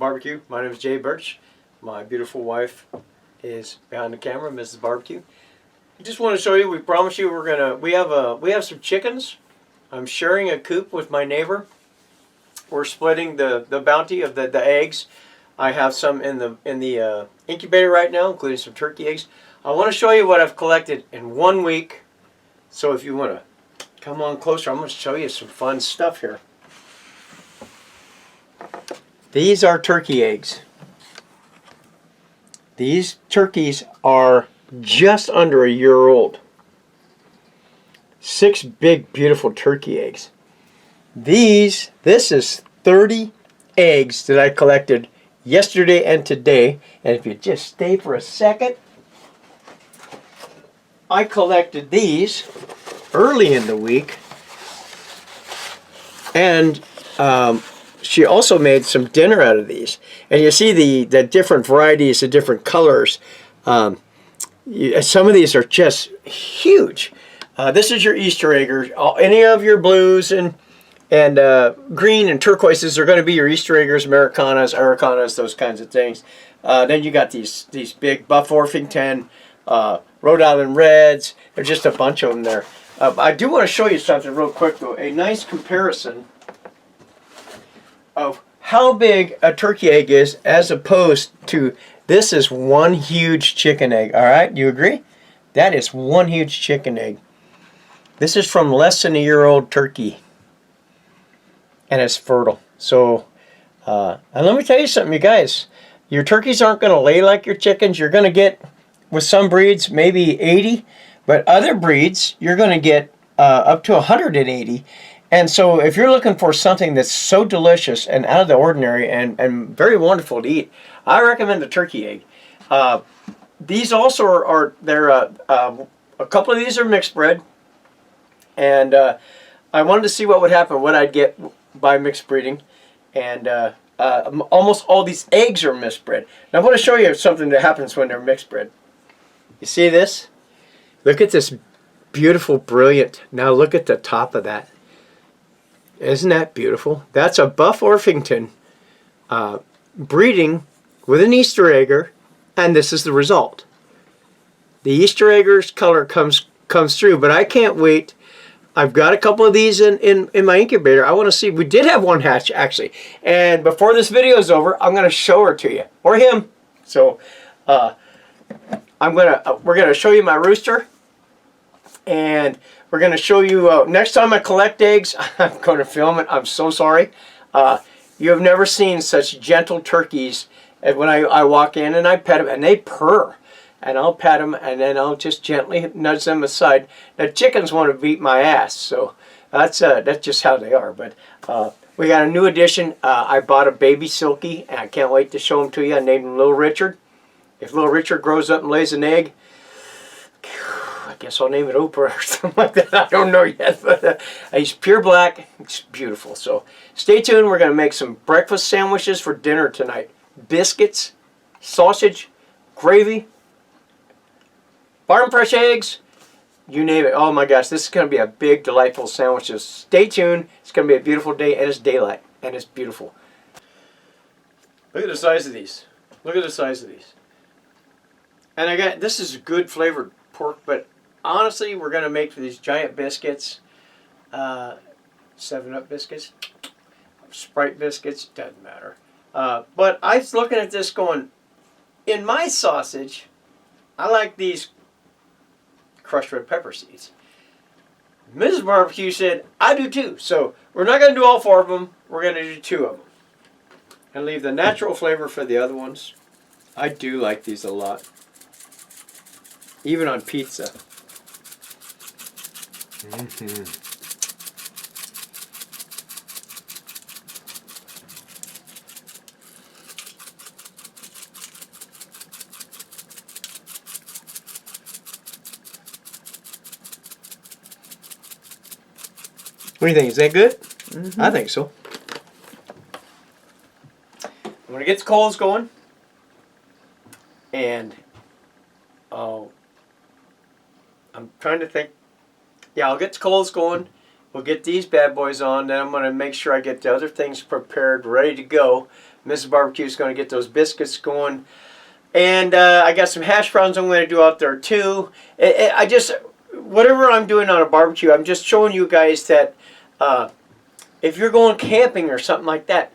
Barbecue. My name is Jay Birch. My beautiful wife is behind the camera, Mrs. Barbecue. I just want to show you. We promise you we have some chickens. I'm sharing a coop with my neighbor. We're splitting the bounty of the eggs. I have some in the incubator right now, including some turkey eggs. I want to show you what I've collected in 1 week. So if you want to come on closer, I'm going to show you some fun stuff here. These are turkey eggs. These turkeys are just under a year old. 6 big, beautiful turkey eggs. This is 30 eggs that I collected yesterday and today. And if you just stay for a second, I collected these early in the week. And she also made some dinner out of these. And you see the different varieties, the different colors. Some of these are just huge. This is your Easter egger. Any of your blues and green and turquoises are going to be your Easter eggers, Americanas, Aracanas, those kinds of things. Then you got these big Buff Orpington, Rhode Island Reds. There's just a bunch of them there. I do want to show you something real quick though. A nice comparison of how big a turkey egg is as opposed to this is one huge chicken egg. All right, you agree? That is one huge chicken egg. This is from less than a year old turkey. And it's fertile. So, and let me tell you something, you guys. Your turkeys aren't going to lay like your chickens. You're going to get, with some breeds, maybe 80. But other breeds, you're going to get up to 180. And so if you're looking for something that's so delicious and out of the ordinary and very wonderful to eat, I recommend the turkey egg. These also are a couple of these are mixed bred. And I wanted to see what would happen, what I'd get by mixed breeding. And almost all these eggs are mixed bred. Now I want to show you something that happens when they're mixed bred. You see this? Look at this beautiful, brilliant. Now look at the top of that. Isn't that beautiful? That's a Buff Orpington breeding with an Easter egger, and this is the result. The Easter egger's color comes through, but I can't wait. I've got a couple of these in my incubator. I want to see. We did have one hatch actually, and before this video is over, I'm going to show her to you or him. So we're gonna show you my rooster, and we're going to show you, next time I collect eggs, I'm going to film it. I'm so sorry. You have never seen such gentle turkeys. And when I walk in and I pet them, and they purr. And I'll pet them, and then I'll just gently nudge them aside. Now, chickens want to beat my ass, so that's just how they are. But we got a new addition. I bought a baby Silky, and I can't wait to show him to you. I named him Little Richard. If Little Richard grows up and lays an egg, I guess I'll name it Oprah or something like that. I don't know yet, but he's pure black. It's beautiful. So stay tuned. We're going to make some breakfast sandwiches for dinner tonight. Biscuits, sausage, gravy, farm fresh eggs, you name it. Oh my gosh, this is going to be a big, delightful sandwich. So stay tuned. It's going to be a beautiful day, and it's daylight, and it's beautiful. Look at the size of these. Look at the size of these. And this is good flavored pork, but honestly, we're going to make for these giant biscuits, 7-Up biscuits, Sprite biscuits, doesn't matter. But I was looking at this going, in my sausage, I like these crushed red pepper seeds. Mrs. Barbecue said, I do too. So we're not going to do all 4 of them. We're going to do 2 of them. And leave the natural flavor for the other ones. I do like these a lot. Even on pizza. What do you think? Is that good? I think so. I'm going to get the coals going. And I'm trying to think. Yeah, I'll get the coals going. We'll get these bad boys on. Then I'm going to make sure I get the other things prepared, ready to go. Mrs. Barbecue is going to get those biscuits going. And I got some hash browns I'm going to do out there too. I just, whatever I'm doing on a barbecue, I'm just showing you guys that if you're going camping or something like that,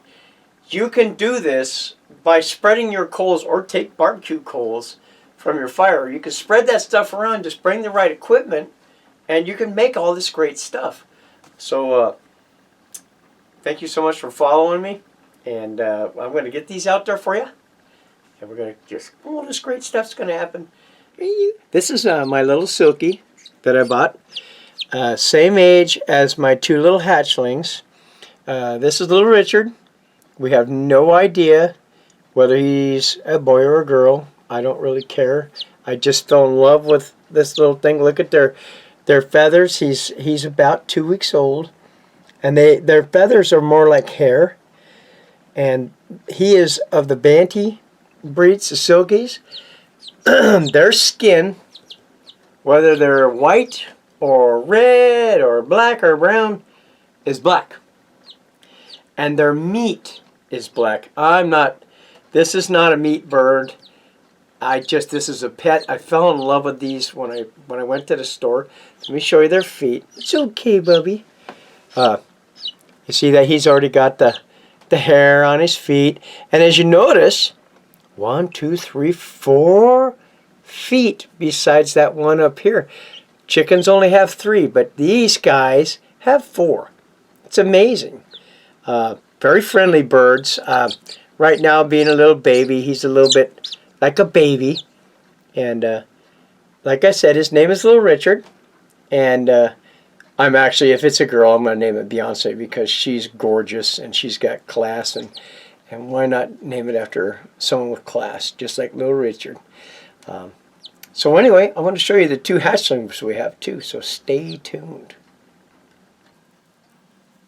you can do this by spreading your coals, or take barbecue coals from your fire. You can spread that stuff around, just bring the right equipment, and you can make all this great stuff. So thank you so much for following me. And I'm going to get these out there for you. And we're going to just, all this great stuff's going to happen. This is my little Silky that I bought. Same age as my two little hatchlings. This is little Richard. We have no idea whether he's a boy or a girl. I don't really care. I just fell in love with this little thing. Look at their feathers. He's about 2 weeks old. And their feathers are more like hair. And he is of the Banty breeds, the Silkies. Their skin, whether they're white or red or black or brown, is black. And their meat is black. This is not a meat bird. This is a pet. I fell in love with these when I went to the store. Let me show you their feet. It's okay, Bubby. You see that he's already got the hair on his feet. And as you notice, 1, 2, 3, 4 feet besides that one up here. Chickens only have 3, but these guys have 4. It's amazing. Very friendly birds. Right now, being a little baby, he's a little bit like a baby. And like I said, his name is Little Richard. And I'm actually, if it's a girl, I'm going to name it Beyonce, because she's gorgeous and she's got class. And why not name it after someone with class, just like Little Richard. So anyway, I want to show you the 2 hatchlings we have too, so stay tuned.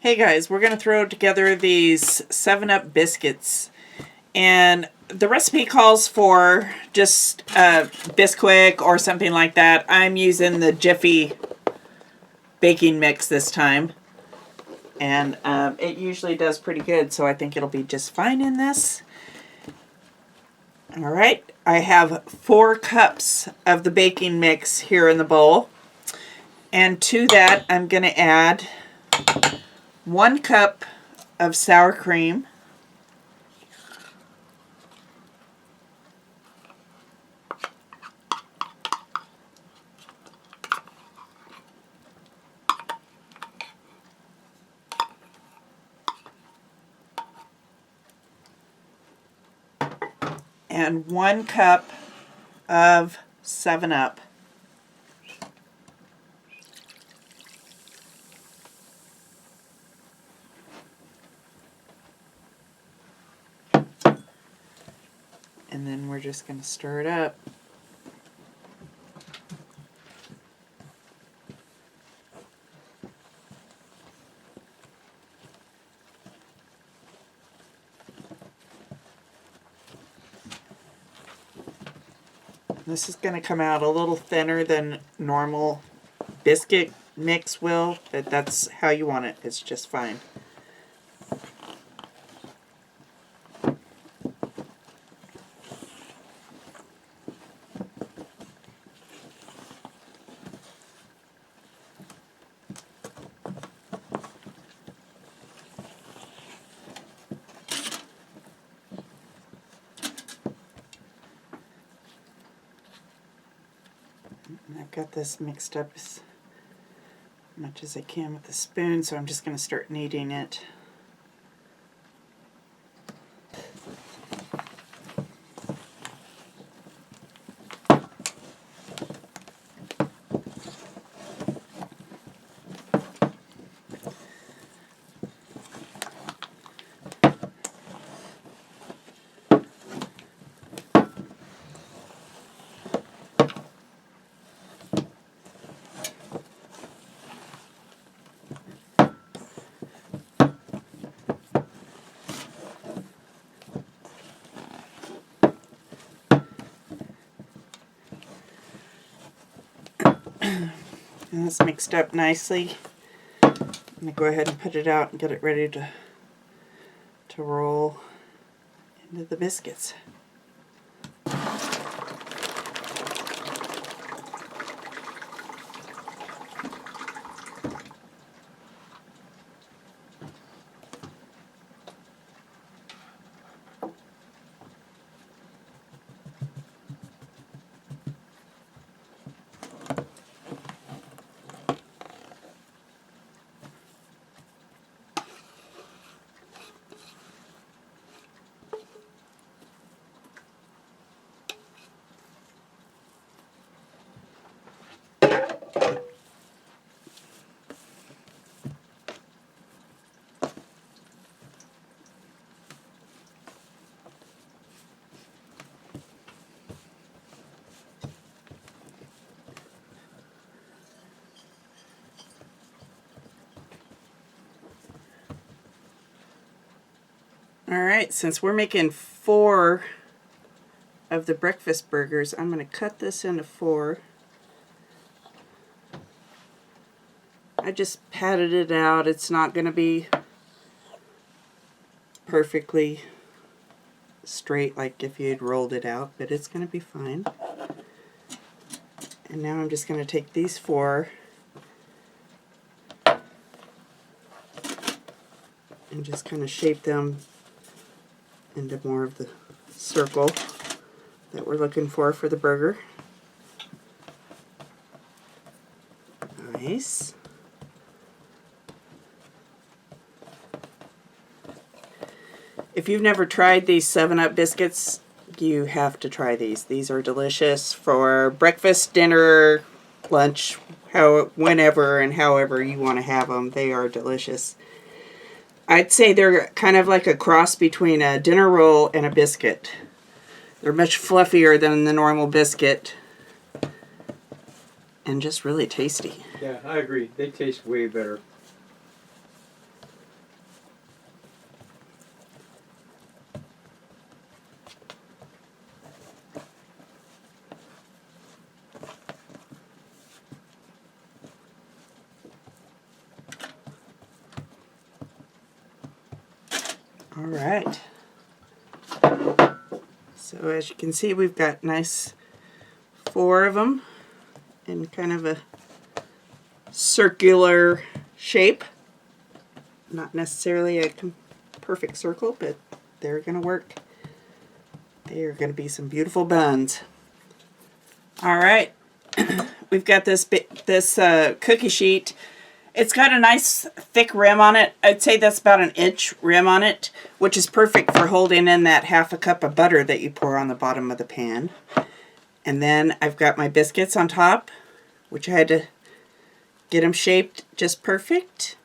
Hey guys, we're going to throw together these 7-Up biscuits. And the recipe calls for just Bisquick or something like that. I'm using the Jiffy baking mix this time. And it usually does pretty good, so I think it'll be just fine in this. Alright, I have 4 cups of the baking mix here in the bowl. And to that, I'm going to add 1 cup of sour cream. And 1 cup of 7-Up. And then we're just going to stir it up. This is going to come out a little thinner than normal biscuit mix will, but that's how you want it. It's just fine. And I've got this mixed up as much as I can with the spoon, so I'm just going to start kneading it. And it's mixed up nicely. I'm going to go ahead and put it out and get it ready to roll. into the biscuits. Alright, since we're making 4 of the breakfast burgers, I'm going to cut this into 4. I just patted it out. It's not going to be perfectly straight like if you'd rolled it out, but it's going to be fine. And now I'm just going to take these 4 and just kind of shape them into more of the circle that we're looking for the burger. Nice. If you've never tried these 7-Up biscuits, you have to try these. These are delicious for breakfast, dinner, lunch, whenever and however you want to have them. They are delicious. I'd say they're kind of like a cross between a dinner roll and a biscuit. They're much fluffier than the normal biscuit and just really tasty. Yeah, I agree. They taste way better. All right. So as you can see, we've got nice 4 of them in kind of a circular shape. Not necessarily a perfect circle, but they're going to work. They are going to be some beautiful buns. All right. We've got this cookie sheet. It's got a nice thick rim on it. I'd say that's about an inch rim on it, which is perfect for holding in that 1/2 cup of butter that you pour on the bottom of the pan. And then I've got my biscuits on top, which I had to get them shaped just perfect.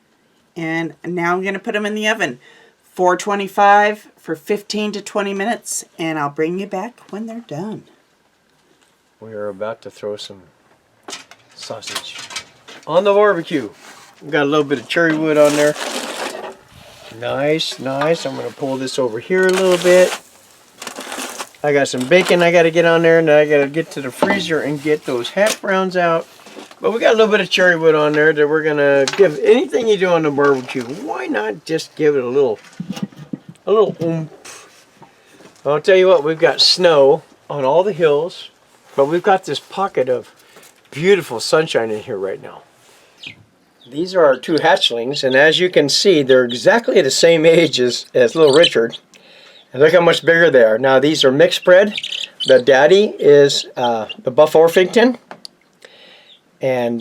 And now I'm going to put them in the oven. 425 for 15 to 20 minutes, and I'll bring you back when they're done. We are about to throw some sausage on the barbecue. Got a little bit of cherry wood on there. Nice, nice. I'm going to pull this over here a little bit. I got some bacon I got to get on there, and then I got to get to the freezer and get those hash browns out. But we got a little bit of cherry wood on there that we're going to give. Anything you do on the barbecue, why not just give it a little oomph. I'll tell you what, we've got snow on all the hills, but we've got this pocket of beautiful sunshine in here right now. These are our 2 hatchlings, and as you can see, they're exactly the same age as little Richard. And look how much bigger they are. Now, these are mixed bred. The daddy is the Buff Orpington. And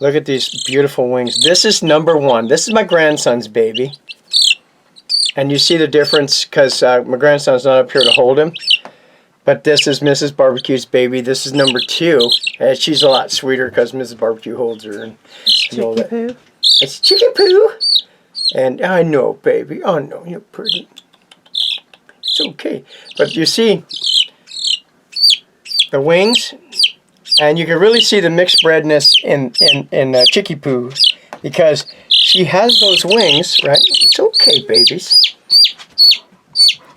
look at these beautiful wings. This is number 1. This is my grandson's baby. And you see the difference because my grandson's not up here to hold him. But this is Mrs. Barbecue's baby. This is number 2. And she's a lot sweeter because Mrs. Barbecue holds her. And all that. Poo. It's Chicky Poo. And I know, baby. Oh, no, you're pretty. It's okay. But you see the wings. And you can really see the mixed bredness in Chicky Poo. Because she has those wings, right? It's okay, babies.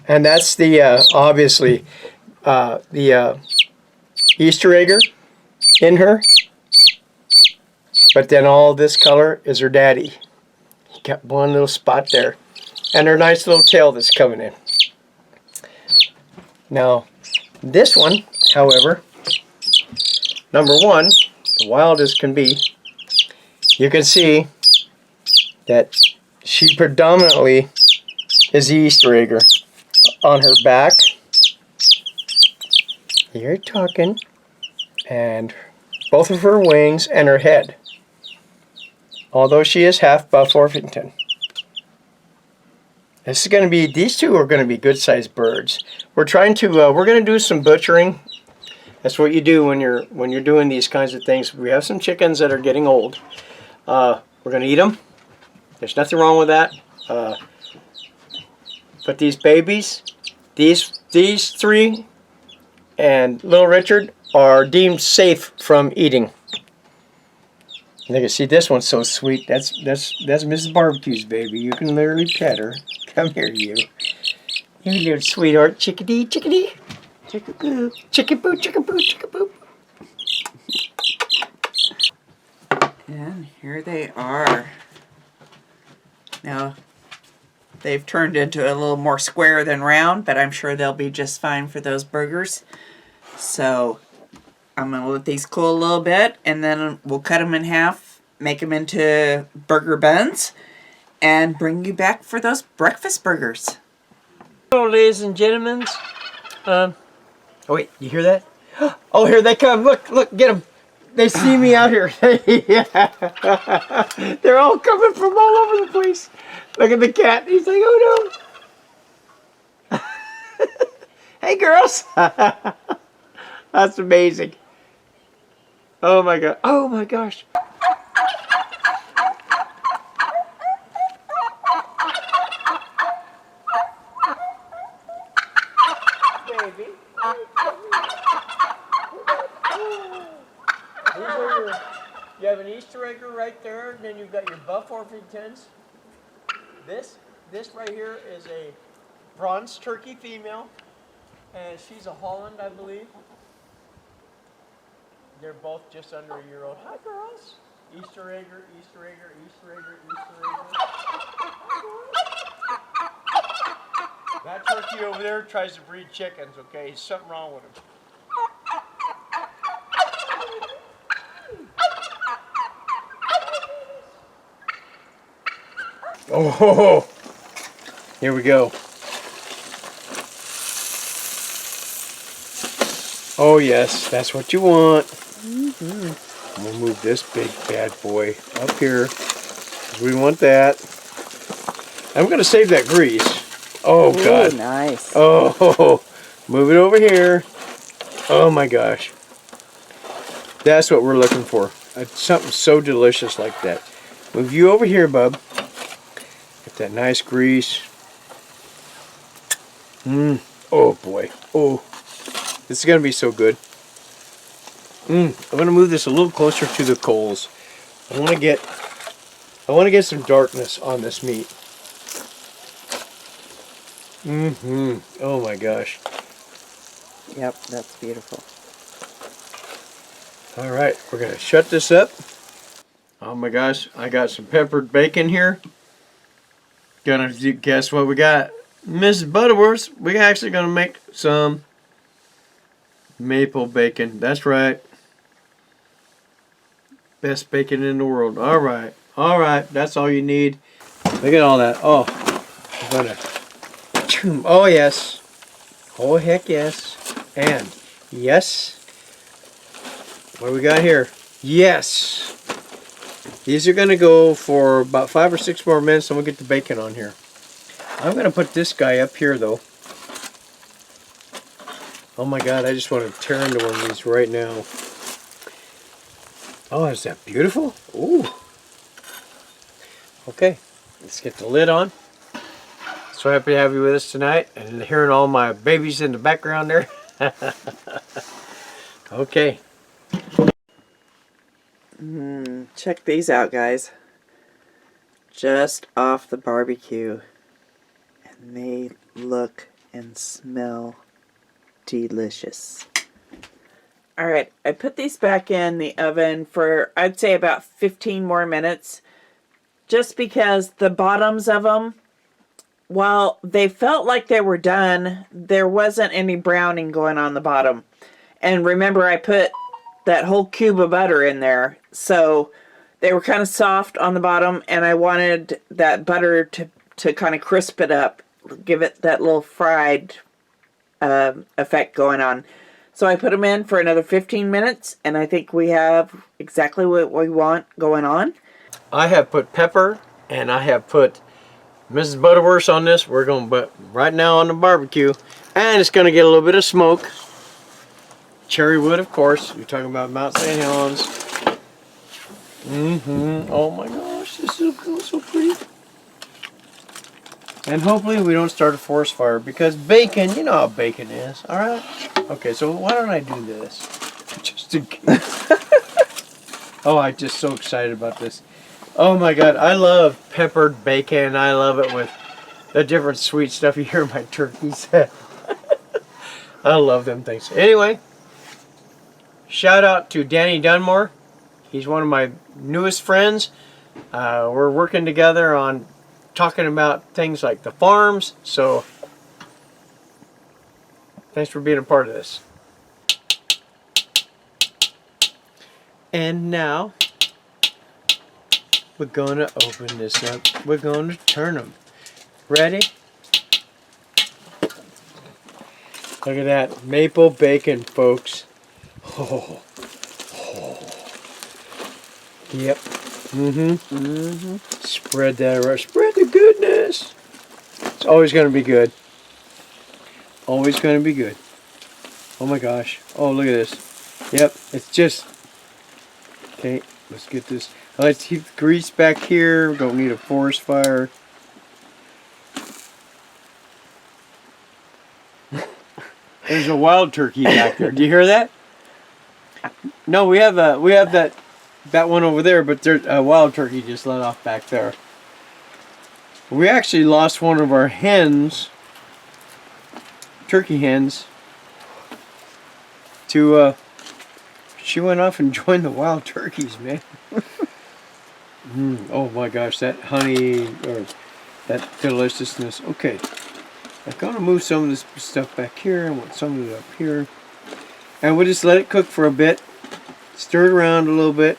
And that's the, obviously, the Easter egger in her, but then all this color is her daddy. He got one little spot there, and her nice little tail that's coming in. Now, this one, however, number one, the wild as can be, you can see that she predominantly is the Easter egger. On her back, you're talking, and both of her wings and her head. Although she is half Buff Orpington. This is going to be, these two are going to be good-sized birds. We're trying to, we're going to do some butchering. That's what you do when you're doing these kinds of things. We have some chickens that are getting old. We're going to eat them. There's nothing wrong with that. But these babies, these three, and little Richard are deemed safe from eating. You can see this one's so sweet. That's Mrs. Barbecue's baby. You can literally pet her. Come here, you. You little sweetheart. Chickadee, chickadee. Chickaboo, chickaboo, chickaboo, chickaboo. And here they are. Now, they've turned into a little more square than round, but I'm sure they'll be just fine for those burgers. So, I'm going to let these cool a little bit, and then we'll cut them in half, make them into burger buns, and bring you back for those breakfast burgers. Hello, ladies and gentlemen. Oh, wait, you hear that? Oh, here they come. Look, get them. They see me out here. Yeah. They're all coming from all over the place. Look at the cat. He's like, oh no. Hey, girls. That's amazing. Oh my god. Oh my gosh. Baby. You have an Easter egger right there, and then you've got your Buff Orpingtons. This right here is a bronze turkey female, and she's a Holland, I believe. They're both just under a year old. Hi, girls. Easter egger, Easter egger, Easter egger, Easter egger. That turkey over there tries to breed chickens, okay? There's something wrong with him. Oh, here we go. Oh yes, that's what you want. I'm gonna move this big bad boy up here, 'cause we want that. I'm gonna save that grease. Oh god. Ooh, nice. Oh, move it over here. Oh my gosh. That's what we're looking for. Something so delicious like that. Move you over here, bub. Get that nice grease. Oh boy. Oh. This is going to be so good. I'm going to move this a little closer to the coals. I want to get some darkness on this meat. Oh my gosh. Yep, that's beautiful. All right, we're going to shut this up. Oh my gosh, I got some peppered bacon here. Gonna guess what we got? Mrs. Butterworth's. We're actually going to make some maple bacon. That's right. Best bacon in the world. All right. That's all you need. Look at all that. Oh, I'm gonna. Oh yes. Oh heck yes. And yes. What do we got here? Yes. These are gonna go for about 5 or 6 more minutes, and we'll get the bacon on here. I'm gonna put this guy up here though. Oh my god, I just want to tear into one of these right now. Oh, is that beautiful? Ooh. Okay, let's get the lid on. So happy to have you with us tonight, and hearing all my babies in the background there. Okay. Check these out, guys. Just off the barbecue. And they look and smell delicious. Alright, I put these back in the oven for, I'd say, about 15 more minutes. Just because the bottoms of them while they felt like they were done, there wasn't any browning going on the bottom. And remember, I put that whole cube of butter in there. So they were kind of soft on the bottom, and I wanted that butter to kind of crisp it up, give it that little fried effect going on. So I put them in for another 15 minutes, and I think we have exactly what we want going on. I have put pepper, and I have put Mrs. Butterworth on this. We're going to put right now on the barbecue, and it's going to get a little bit of smoke. Cherry wood, of course. You're talking about Mount St. Helens. Oh my gosh, this is so pretty. And hopefully we don't start a forest fire, because bacon, you know how bacon is, all right? Okay, so why don't I do this? Just in case. Oh, I'm just so excited about this. Oh my God, I love peppered bacon. I love it with the different sweet stuff you hear my turkeys. I love them things. Anyway, shout out to Danny Dunmore. He's one of my newest friends. We're working together on talking about things like the farms. So thanks for being a part of this. And now we're going to open this up. We're going to turn them. Ready? Look at that maple bacon, folks. Oh. Yep. Spread that around. Spread the goodness. It's always going to be good. Always going to be good. Oh my gosh. Oh, look at this. Yep. It's just... Okay, let's get this. Let's keep the grease back here. We don't need a forest fire. There's a wild turkey back there. Do you hear that? No, we have that one over there, but there's a wild turkey just let off back there. We actually lost one of our hens, turkey hens, to she went off and joined the wild turkeys, man. Oh my gosh, that honey, or that deliciousness. Okay, I'm gonna move some of this stuff back here. I want some of it up here, and we'll just let it cook for a bit. Stir it around a little bit.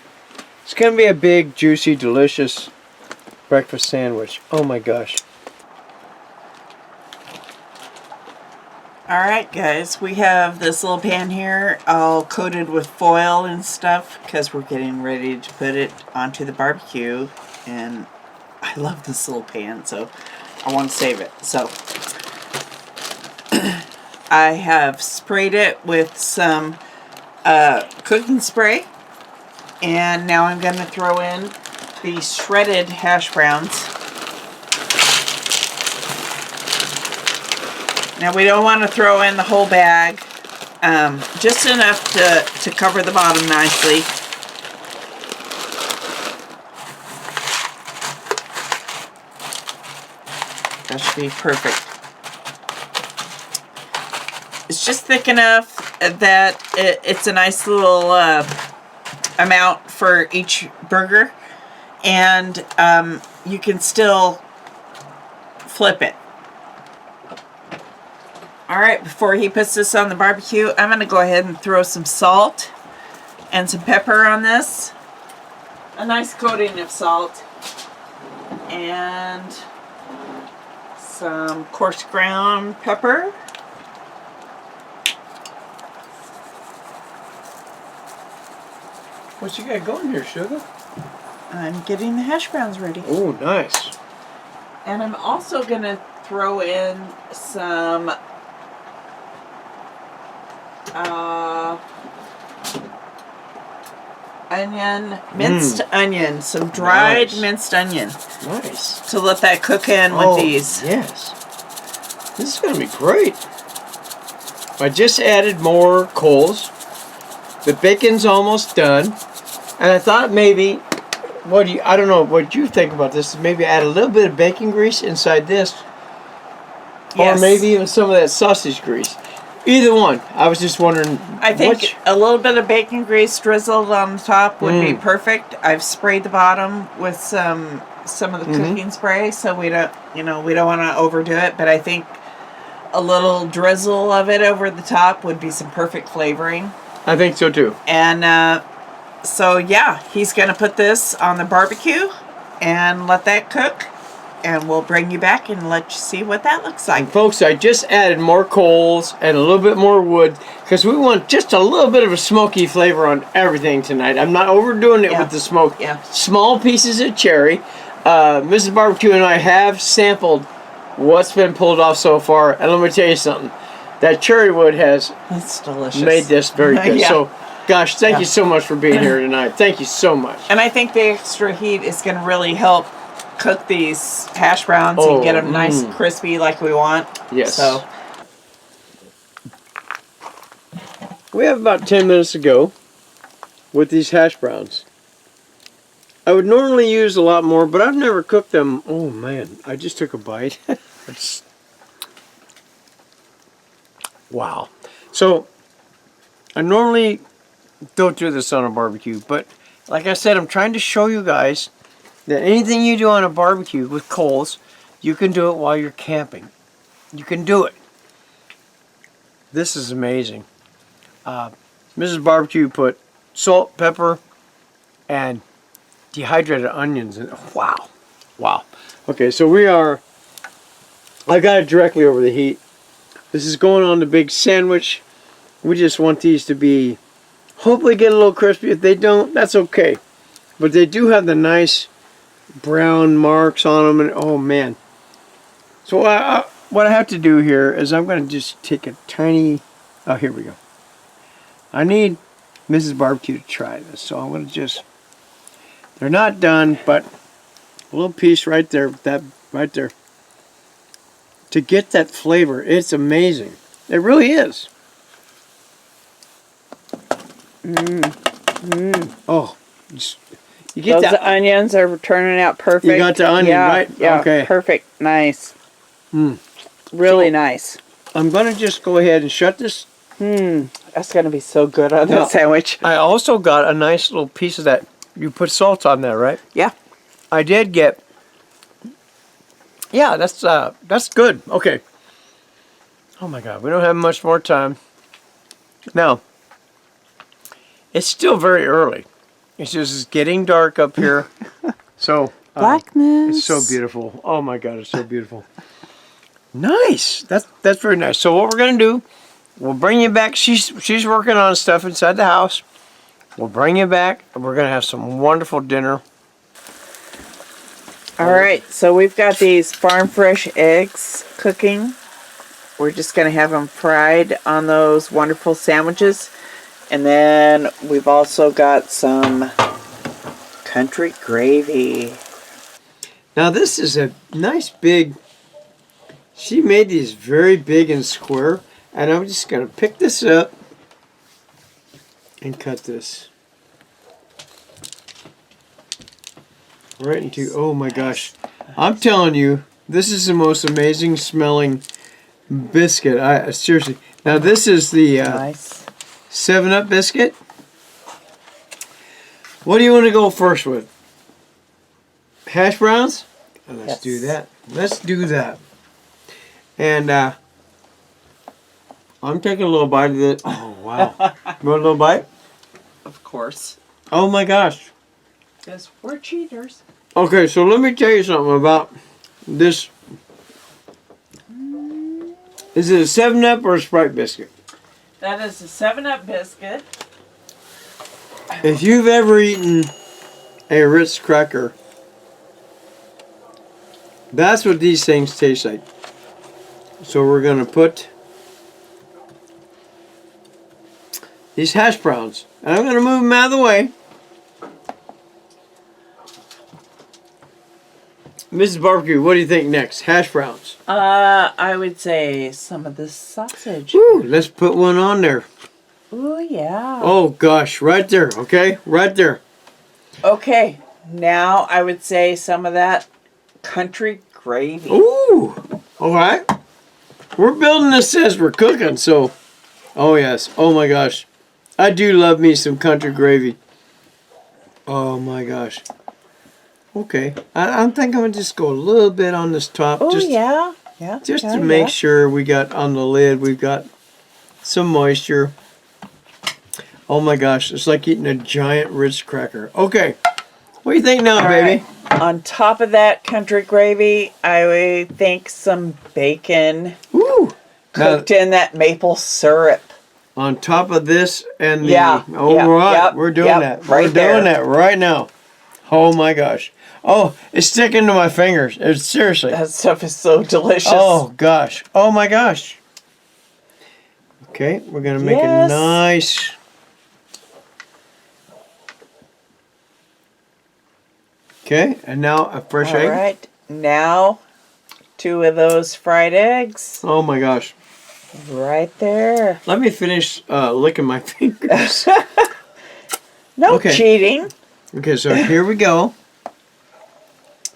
It's gonna be a big, juicy, delicious breakfast sandwich. Oh my gosh. Alright guys, we have this little pan here all coated with foil and stuff because we're getting ready to put it onto the barbecue, and I love this little pan, so I want to save it. So I have sprayed it with some cooking spray, and now I'm going to throw in the shredded hash browns. Now we don't want to throw in the whole bag, just enough to cover the bottom nicely. That should be perfect. It's just thick enough that it's a nice little amount for each burger, and you can still flip it. Alright, before he puts this on the barbecue, I'm going to go ahead and throw some salt and some pepper on this. A nice coating of salt. And some coarse ground pepper. What you got going here, sugar? I'm getting the hash browns ready. Oh, nice. And I'm also going to throw in some onion, minced onion, some dried minced onion. Nice. To let that cook in with these. Yes. This is going to be great. I just added more coals. The bacon's almost done. And I thought maybe, I don't know what you think about this, maybe add a little bit of bacon grease inside this. Yes. Or maybe even some of that sausage grease. Either one. I was just wondering. I think a little bit of bacon grease drizzled on the top would be perfect. I've sprayed the bottom with some some of the cooking spray, so we don't, we don't want to overdo it. But I think a little drizzle of it over the top would be some perfect flavoring. I think so too. And so yeah, he's gonna put this on the barbecue and let that cook, and we'll bring you back and let you see what that looks like. And folks, I just added more coals and a little bit more wood because we want just a little bit of a smoky flavor on everything tonight. I'm not overdoing it with the smoke. Yeah. Small pieces of cherry. Mrs. Barbecue and I have sampled what's been pulled off so far, and let me tell you something. That cherry wood has That's delicious. made this very good. Yeah. So, gosh, thank you so much for being here tonight. Thank you so much. And I think the extra heat is going to really help cook these hash browns and get them nice and crispy like we want. Yes. So we have about 10 minutes to go with these hash browns. I would normally use a lot more, but I've never cooked them. Oh man, I just took a bite. Wow. So, I normally don't do this on a barbecue, but like I said, I'm trying to show you guys that anything you do on a barbecue with coals, you can do it while you're camping. You can do it. This is amazing. Mrs. Barbecue put salt, pepper, and dehydrated onions in. Wow. Wow. Okay, so I got it directly over the heat. This is going on the big sandwich. We just want these to be, hopefully get a little crispy. If they don't, that's okay. But they do have the nice brown marks on them, and oh man. So what I have to do here is I'm going to just take a tiny, here we go. I need Mrs. Barbecue to try this, so I'm going to just, they're not done, but a little piece right there, that right there. To get that flavor, it's amazing. It really is. Oh, you get those onions are turning out perfect. You got the onion, right? Yeah, okay. Perfect. Nice. Really nice. I'm going to just go ahead and shut this. That's going to be so good on that sandwich. I also got a nice little piece of that. You put salt on there, right? Yeah. I did get. Yeah, that's good. Okay. Oh my God, we don't have much more time. Now, it's still very early. It's just getting dark up here. So Blackness. it's so beautiful. Oh my God, it's so beautiful. Nice. That's very nice. So what we're gonna do, we'll bring you back. She's working on stuff inside the house. We'll bring you back, and we're gonna have some wonderful dinner. All right, so we've got these farm fresh eggs cooking. We're just going to have them fried on those wonderful sandwiches. And then we've also got some country gravy. Now this is a nice big, she made these very big and square, and I'm just going to pick this up and cut this. Right into, oh my gosh. I'm telling you, this is the most amazing smelling biscuit. Seriously. Now this is the Nice. 7-Up biscuit. What do you want to go first with? Hash browns? Let's do that. Let's do that. And I'm taking a little bite of it. Oh wow. You want a little bite? Of course. Oh my gosh. Because we're cheaters. Okay, so let me tell you something about this. Is it a 7-Up or a Sprite biscuit? That is a 7-Up biscuit. If you've ever eaten a Ritz cracker, that's what these things taste like. So we're going to put these hash browns. And I'm going to move them out of the way. Mrs. Barbecue, what do you think next? Hash browns. I would say some of this sausage. Woo, let's put one on there. Ooh, yeah. Oh gosh, right there, okay? Right there. Okay, now I would say some of that country gravy. Ooh, all right. We're building this as we're cooking, so. Oh yes, oh my gosh. I do love me some country gravy. Oh my gosh. Okay. I'm thinking I'm going to just go a little bit on this top. Oh, just, yeah. Yeah. Just yeah, to make yeah. sure we got on the lid, we've got some moisture. Oh my gosh, it's like eating a giant Ritz cracker. Okay. What do you think now, All baby? right. On top of that country gravy, I would think some bacon Woo! cooked in that maple syrup. On top of this and the... Yeah, All yeah, right, yep, we're doing yep, that. right We're doing there. that right now. Oh my gosh. Oh, it's sticking to my fingers. It's seriously. That stuff is so delicious. Oh gosh. Oh my gosh. Okay, we're going to make a Yes. nice... Okay, and now a fresh egg. All right. Now, 2 of those fried eggs. Oh my gosh. Right there. Let me finish licking my fingers. No Okay. cheating. Okay, so here we go.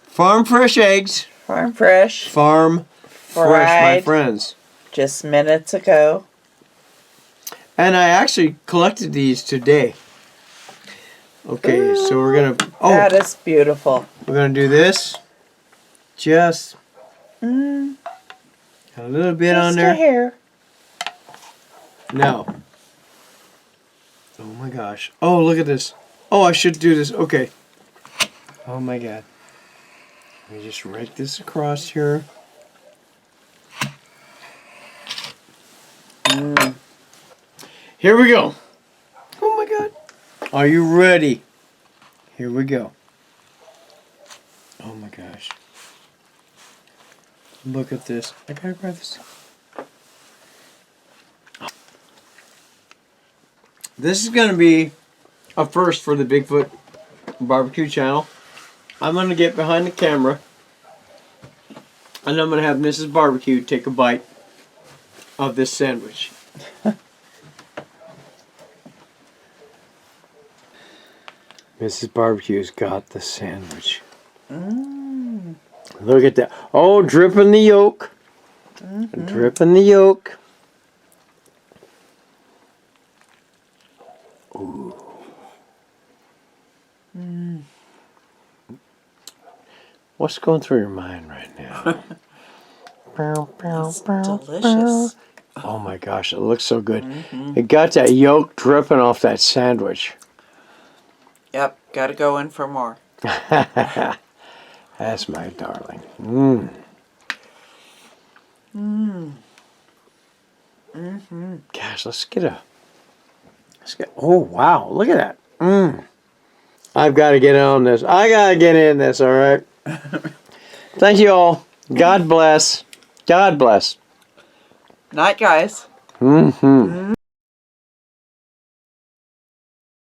Farm fresh eggs. Farm fresh. Farm fresh, my Fried. friends. Just minutes ago. And I actually collected these today. Okay, so we're gonna. Oh, That is beautiful. we're gonna do this. Just Mm, a little bit just on a there. hair. Now. Oh my gosh. Oh, look at this. Oh, I should do this. Okay. Oh my God. Let me just rake this across here. Here we go. Oh my God. Are you ready? Here we go. Oh my gosh. Look at this. I gotta grab this. This is gonna be a first for the Bigfoot barbecue channel. I'm gonna get behind the camera and I'm gonna have Mrs. Barbecue take a bite of this sandwich. Mrs. Barbecue's got the sandwich. Look at that. Oh, dripping the yolk. Dripping the yolk. Ooh. What's going through your mind right now? It's delicious. Oh my gosh, it looks so good. It got that yolk dripping off that sandwich. Yep, gotta go in for more. That's my darling. Mmm. Gosh, let's get. Oh wow, look at that. I've got to get on this. I got to get in this, all right? Thank you all. God bless. God bless. Night, guys.